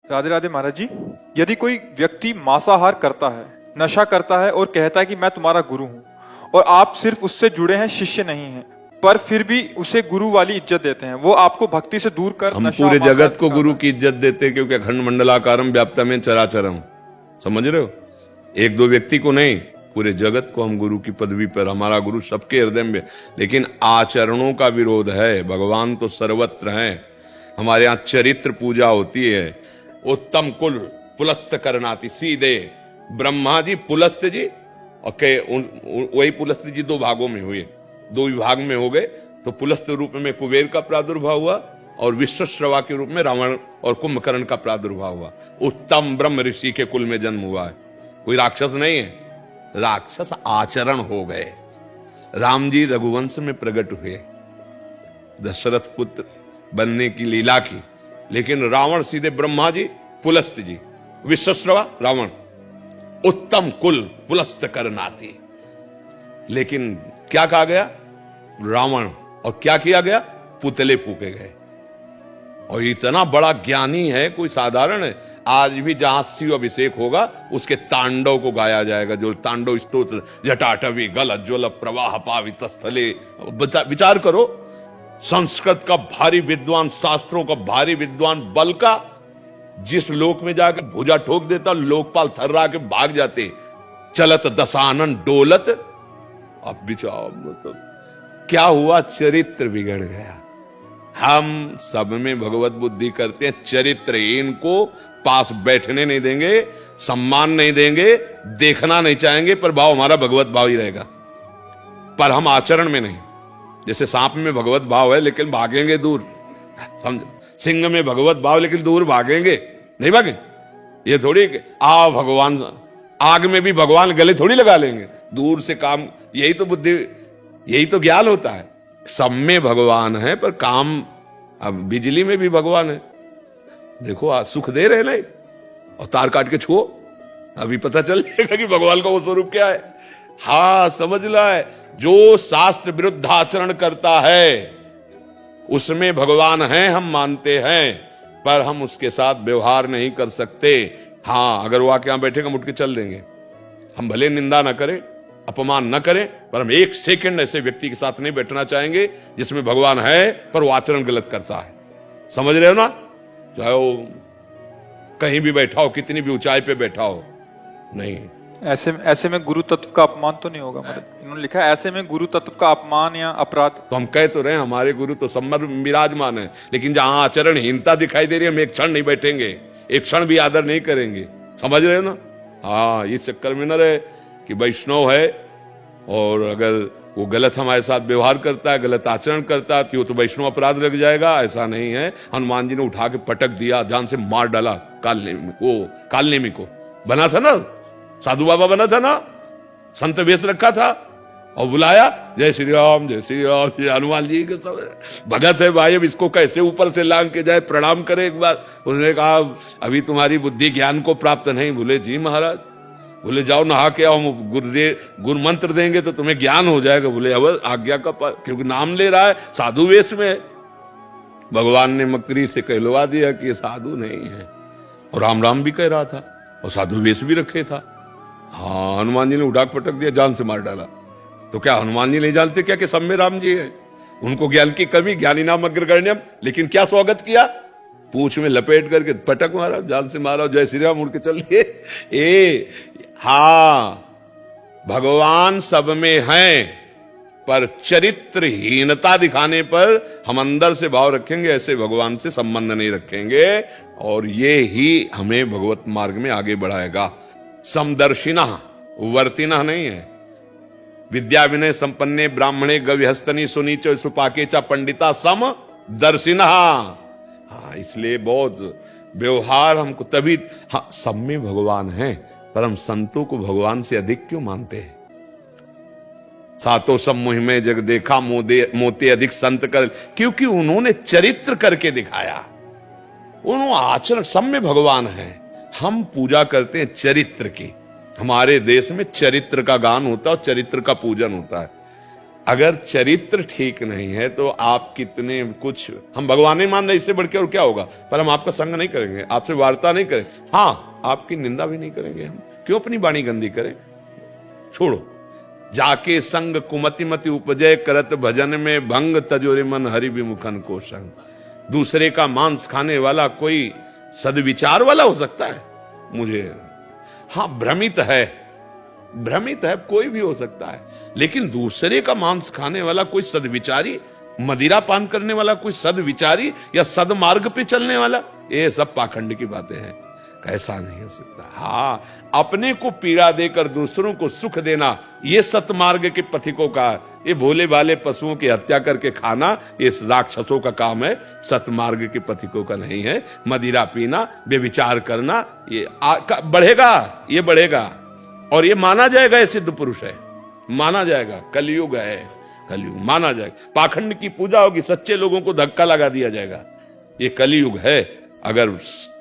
राधे राधे महाराज जी। यदि कोई व्यक्ति मांसाहार करता है, नशा करता है और कहता है कि मैं तुम्हारा गुरु हूं, और आप सिर्फ उससे जुड़े हैं, शिष्य नहीं हैं, पर फिर भी उसे गुरु वाली इज्जत देते हैं, वो आपको भक्ति से दूर कर हम पूरे जगत को गुरु की इज्जत देते हैं, क्योंकि अखंड मंडलाकारम व्याप्तम चराचरम। समझ रहे हो? एक दो व्यक्ति को नहीं, पूरे जगत को हम गुरु की पदवी पर, हमारा गुरु सबके हृदय में। लेकिन आचरणों का विरोध है। भगवान तो सर्वत्र हैं। हमारे यहाँ चरित्र पूजा होती है। उत्तम कुल पुलस्त करनाती, सीधे ब्रह्मा जी पुलस्त जी और वही पुलस्त जी दो भागों में हुए, दो विभाग में हो गए। तो पुलस्त रूप में कुबेर का प्रादुर्भाव हुआ और विश्वश्रवा के रूप में रावण और कुंभकर्ण का प्रादुर्भाव हुआ। उत्तम ब्रह्म ऋषि के कुल में जन्म हुआ है, कोई राक्षस नहीं है। राक्षस आचरण हो गए। राम जी रघुवंश में प्रकट हुए, दशरथ पुत्र बनने की लीला की। लेकिन रावण सीधे ब्रह्मा जी, पुलस्त जी, विश्वश्रवा रावण, उत्तम कुल पुलस्त करनाती। लेकिन क्या कहा गया? रावण, और क्या किया गया? पुतले फूके गए। और इतना बड़ा ज्ञानी है, कोई साधारण है? आज भी जहां शिव अभिषेक होगा उसके तांडव को गाया जाएगा, जो तांडव स्तोत्र, जटाटवी गल ज्वल प्रवाह पावित स्थले। विचार करो, संस्कृत का भारी विद्वान, शास्त्रों का भारी विद्वान, बल का जिस लोक में जाकर भुजा ठोक देता, लोकपाल थर्रा के भाग जाते। चलत दशानन डोलत। अब विचार मतलब क्या हुआ? चरित्र बिगड़ गया। हम सब में भगवत बुद्धि करते हैं, चरित्रहीन को पास बैठने नहीं देंगे, सम्मान नहीं देंगे, देखना नहीं चाहेंगे, पर भाव हमारा भगवत भाव ही रहेगा, पर हम आचरण में नहीं। जैसे सांप में भगवत भाव है लेकिन भागेंगे दूर, समझो। सिंह में भगवत भाव लेकिन दूर भागेंगे, नहीं भागे। ये थोड़ी आ भगवान, आग में भी भगवान गले थोड़ी लगा लेंगे, दूर से काम। यही तो बुद्धि, यही तो ज्ञान होता है। सब में भगवान है, पर काम, अब बिजली में भी भगवान है। देखो आज सुख दे रहे नहीं, और तार काट के छुओ, अभी पता चल जाएगा कि भगवान का वो स्वरूप क्या है। हाँ समझ ला है, जो शास्त्र विरुद्ध आचरण करता है उसमें भगवान है, हम मानते हैं, पर हम उसके साथ व्यवहार नहीं कर सकते। हाँ, अगर वो आके यहां बैठेगा, हम उठ के चल देंगे। हम भले निंदा ना करें, अपमान न करें, पर हम एक सेकंड ऐसे व्यक्ति के साथ नहीं बैठना चाहेंगे जिसमें भगवान है पर वो आचरण गलत करता है। समझ रहे हो ना? चाहे वो कहीं भी बैठा हो, कितनी भी ऊंचाई पे बैठा हो, नहीं। ऐसे में गुरु तत्व का अपमान तो नहीं होगा महाराज? इन्होंने लिखा है ऐसे में गुरु तत्व का अपमान या अपराध। तो हम कह तो रहे हैं हमारे गुरु तो सम्मर विराजमान है, लेकिन जहां आचरणहीनता दिखाई दे रही है, हम एक क्षण नहीं बैठेंगे, एक क्षण भी आदर नहीं करेंगे। समझ रहे हो ना? हाँ, इस चक्कर में न रहे कि वैष्णव है और अगर वो गलत हमारे साथ व्यवहार करता है, गलत आचरण करता है, तो वो तो वैष्णव अपराध लग जाएगा। ऐसा नहीं है। हनुमान जी ने उठा के पटक दिया, जान से मार डाला कालनेमी को। बना था ना, साधु बाबा बना था ना, संत वेश रखा था और बुलाया, जय श्री राम जय श्री राम। हनुमान जी के सब भगत है भाई, अब इसको कैसे ऊपर से लांग के जाए, प्रणाम करे एक बार। उसने कहा अभी तुम्हारी बुद्धि ज्ञान को प्राप्त नहीं। बोले जी महाराज। बोले जाओ नहा के आओ, हम गुरु मंत्र देंगे तो तुम्हें ज्ञान हो जाएगा। बोले अब आज्ञा का, क्योंकि नाम ले रहा है, साधु वेश में है। भगवान ने मकरी से कहलवा दिया कि ये साधु नहीं है, और राम राम भी कह रहा था और साधु वेश भी रखे था। हाँ, हनुमान जी ने उठा पटक दिया, जान से मार डाला। तो क्या हनुमान जी नहीं जानते क्या कि सब में राम जी है? उनको ज्ञान की कमी, ज्ञानी नाम अग्रगण्यम। लेकिन क्या स्वागत किया? पूछ में लपेट करके पटक मारा, जान से मारा, जय श्री राम, उड़ के चल दिए। हाँ, भगवान सब में हैं, पर चरित्रहीनता दिखाने पर हम अंदर से भाव रखेंगे, ऐसे भगवान से संबंध नहीं रखेंगे, और ये ही हमें भगवत मार्ग में आगे बढ़ाएगा। समदर्शिना वर्तिना नहीं है। विद्या विनय संपन्ने ब्राह्मणे गविहस्तनी सुनीच सुपाके चा पंडिता समदर्शिना। हाँ, इसलिए बहुत व्यवहार हमको तभी। हाँ, सब में भगवान है, पर हम संतों को भगवान से अधिक क्यों मानते हैं? सातों सब मुहि में जग देखा, मोते अधिक संत कर, क्योंकि उन्होंने चरित्र करके दिखाया, उन्होंने आचरण। सब में भगवान है, हम पूजा करते हैं चरित्र की। हमारे देश में चरित्र का गान होता है और चरित्र का पूजन होता है। अगर चरित्र ठीक नहीं है तो आप कितने कुछ, हम भगवान ही मान रहे, इससे बढ़ के और क्या होगा। पर हम आपका संग नहीं करेंगे, आपसे वार्ता नहीं करेंगे, हाँ आपकी निंदा भी नहीं करेंगे। हम क्यों अपनी वाणी गंदी करें, छोड़ो। जाके संग कुमति मति उपजय करत भजन में भंग तजोरे मन हरि विमुखन को संग। दूसरे का मांस खाने वाला कोई सदविचार वाला हो सकता है? मुझे हाँ भ्रमित है, भ्रमित है, कोई भी हो सकता है, लेकिन दूसरे का मांस खाने वाला कोई सदविचारी, मदिरा पान करने वाला कोई सदविचारी या सदमार्ग पे चलने वाला, ये सब पाखंड की बातें हैं। ऐसा नहीं हो सकता। हाँ, अपने को पीड़ा देकर दूसरों को सुख देना, ये सतमार्ग के पथिकों का, ये भोले भाले पशुओं की हत्या करके खाना, ये राक्षसों का काम है, सतमार्ग के पथिकों का नहीं है। मदिरा पीना, बेविचार करना, ये बढ़ेगा, ये बढ़ेगा और ये माना जाएगा, ये सिद्ध पुरुष है, माना जाएगा। कलयुग है, कलयुग माना जाएगा। पाखंड की पूजा होगी, सच्चे लोगों को धक्का लगा दिया जाएगा। ये कलयुग है। अगर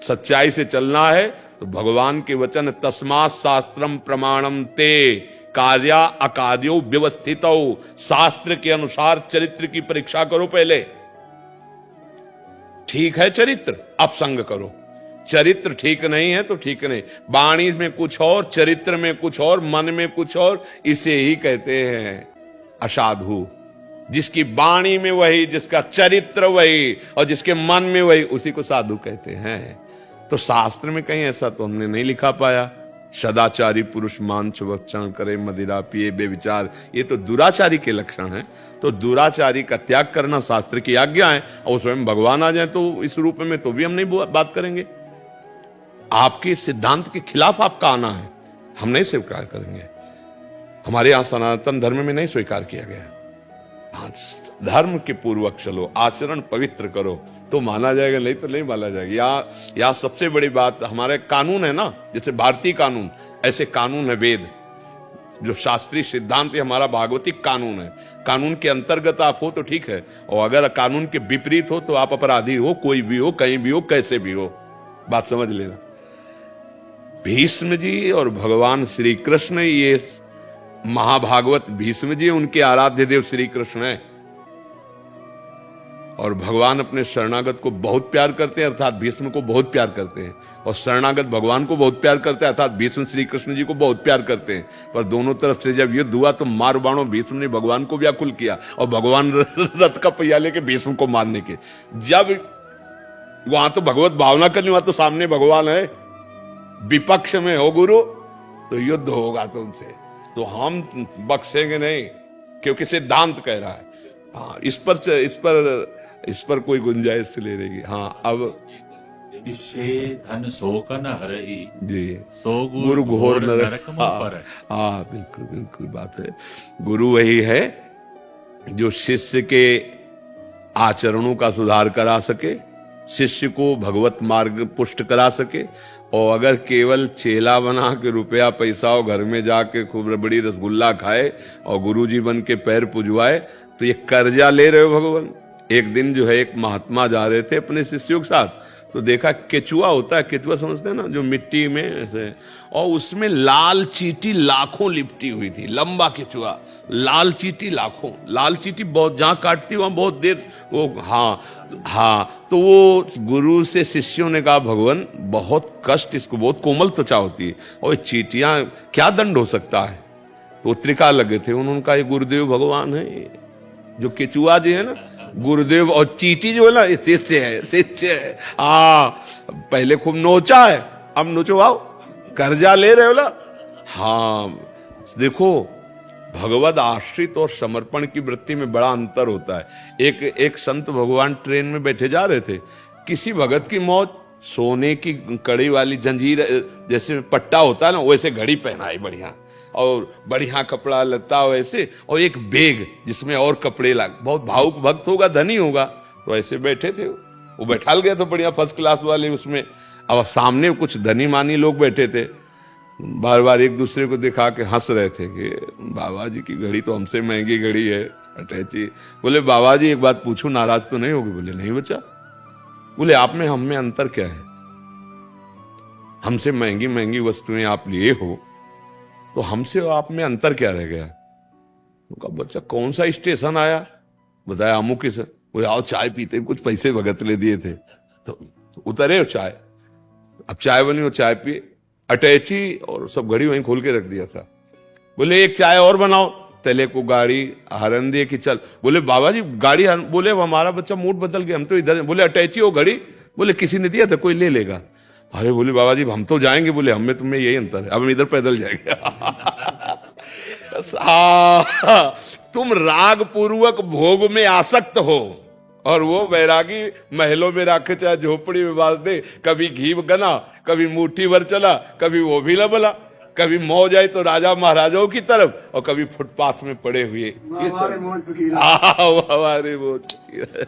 सच्चाई से चलना है तो भगवान के वचन तस्मात् शास्त्रम प्रमाणम ते कार्या अकार्यो व्यवस्थितो, शास्त्र के अनुसार चरित्र की परीक्षा करो पहले। ठीक है चरित्र, अब संग करो। चरित्र ठीक नहीं है तो ठीक नहीं, वाणी में कुछ और, चरित्र में कुछ और, मन में कुछ और, इसे ही कहते हैं असाधु। जिसकी वाणी में वही, जिसका चरित्र वही और जिसके मन में वही, उसी को साधु कहते हैं। तो शास्त्र में कहीं ऐसा तो हमने नहीं लिखा पाया। सदाचारी पुरुष मांस भक्षण करे, मदिरा पिए, बेविचार, ये तो दुराचारी के लक्षण हैं। तो दुराचारी का त्याग करना शास्त्र की आज्ञा है, और स्वयं भगवान आ जाए तो इस रूप में तो भी हम नहीं बात करेंगे। आपके सिद्धांत के खिलाफ आपका आना है, हम नहीं स्वीकार करेंगे। हमारे यहां सनातन धर्म में नहीं स्वीकार किया गया। धर्म के पूर्वक चलो, आचरण पवित्र करो तो माना जाएगा, नहीं तो नहीं माना जाएगा। या सबसे बड़ी बात, हमारे कानून है ना, जैसे भारतीय कानून, ऐसे कानून है वेद, जो शास्त्रीय सिद्धांत है, हमारा भागवतिक कानून है। कानून के अंतर्गत आप हो तो ठीक है, और अगर कानून के विपरीत हो तो आप अपराधी हो, कोई भी हो, कहीं भी हो, कैसे भी हो। बात समझ लेना। भीष्म जी और भगवान श्री कृष्ण, ये महाभागवत भीष्म जी, उनके आराध्य देव श्री कृष्ण है, और भगवान अपने शरणागत को बहुत प्यार करते हैं, अर्थात भीष्म को बहुत प्यार करते हैं, और शरणागत भगवान को बहुत प्यार करते हैं, अर्थात भीष्म श्री कृष्ण जी को बहुत प्यार करते हैं। पर दोनों तरफ से जब युद्ध हुआ तो मार बाणों भीष्म ने भगवान को व्याकुल किया, और भगवान रथ का पहिया लेके भीष्म को मारने के। जब वहां तो भगवत भावना करनी, वहां तो सामने भगवान है, विपक्ष में हो गुरु तो युद्ध होगा तुमसे, तो हम बख्शेंगे नहीं, क्योंकि सिद्धांत कह रहा है। हाँ, इस पर कोई गुंजाइश ले रहेगी। हाँ, अब धन शोक न हरहि जी, सो गुरु घोर नरक। पर। हाँ, बिल्कुल बिल्कुल बात है। गुरु वही है जो शिष्य के आचरणों का सुधार करा सके, शिष्य को भगवत मार्ग पुष्ट करा सके। और अगर केवल चेला बना के रुपया पैसा और घर में जाके खूब रबड़ी रसगुल्ला खाए और गुरुजी बन के पैर पुजवाए, तो ये कर्जा ले रहे हो भगवान। एक दिन जो है, एक महात्मा जा रहे थे अपने शिष्यों के साथ, तो देखा केचुआ होता है, केचुआ समझते हैं ना, जो मिट्टी में ऐसे, और उसमें लाल चींटी लाखों लिपटी हुई थी, लंबा केचुआ, लाल चींटी लाखों, लाल चींटी बहुत जहां काटती वहां बहुत देर वो। हाँ, तो वो गुरु से शिष्यों ने कहा, भगवान बहुत कष्ट, इसको बहुत कोमल त्वचा होती है, और चींटियां क्या दंड हो सकता है। तो त्रिका लगे थे, उन्होंने कहा ये गुरुदेव भगवान है, जो केचुआ जी है ना गुरुदेव, और चींटी जो है ना ये शिष्य है, शिष्य है। पहले खूब नोचा है, अब नोचवाओ, कर्जा ले रहे हो ना। हाँ, देखो भगवद आश्रित और समर्पण की वृत्ति में बड़ा अंतर होता है। एक संत भगवान ट्रेन में बैठे जा रहे थे, किसी भगत की मौत, सोने की कड़ी वाली जंजीर जैसे पट्टा होता है ना, वैसे घड़ी पहनाई बढ़िया, और बढ़िया कपड़ा लता वैसे, और एक बैग जिसमें और कपड़े लग, बहुत भावुक भक्त होगा, धनी होगा, तो ऐसे बैठे थे। वो बैठाल गया तो बढ़िया फर्स्ट क्लास वाले उसमें। अब सामने कुछ धनी मानी लोग बैठे थे, बार बार एक दूसरे को दिखा के हंस रहे थे कि बाबा जी की घड़ी तो हमसे महंगी घड़ी है, अटैची। बोले बाबा जी एक बात पूछूं, नाराज तो नहीं होगी? बोले नहीं बच्चा। बोले आप में हम में अंतर क्या है? हमसे महंगी महंगी वस्तुएं आप लिए हो, तो हमसे और आप में अंतर क्या रह गया? तो कहा बच्चा कौन सा स्टेशन आया? बताया अमुक सर। वो आओ चाय पीते, कुछ पैसे भगत ले दिए थे तो उतरे और चाय, अब चाय बनी और चाय पिए, अटैची और सब घड़ी वहीं खोल के रख दिया था। बोले एक चाय और बनाओ, तले को गाड़ी हरन दिए कि चल। बोले बाबा जी गाड़ी बोले हमारा बच्चा मूड बदल गया, हम तो इधर। बोले अटैची हो घड़ी? बोले किसी ने दिया था, कोई ले लेगा। अरे बोले बाबा जी हम तो जाएंगे। बोले हम में तुम्हें यही अंतर है, अब हम इधर पैदल जाएंगे। तुम राग पूर्वक भोग में आसक्त हो और वो वैरागी महलों में रखे चाहे झोपड़ी में बांध दे, कभी घी गना, कभी मुट्ठी भर चला, कभी वो भी लबला, कभी मौज आए तो राजा महाराजाओं की तरफ और कभी फुटपाथ में पड़े हुए। हमारे मौज फकीर।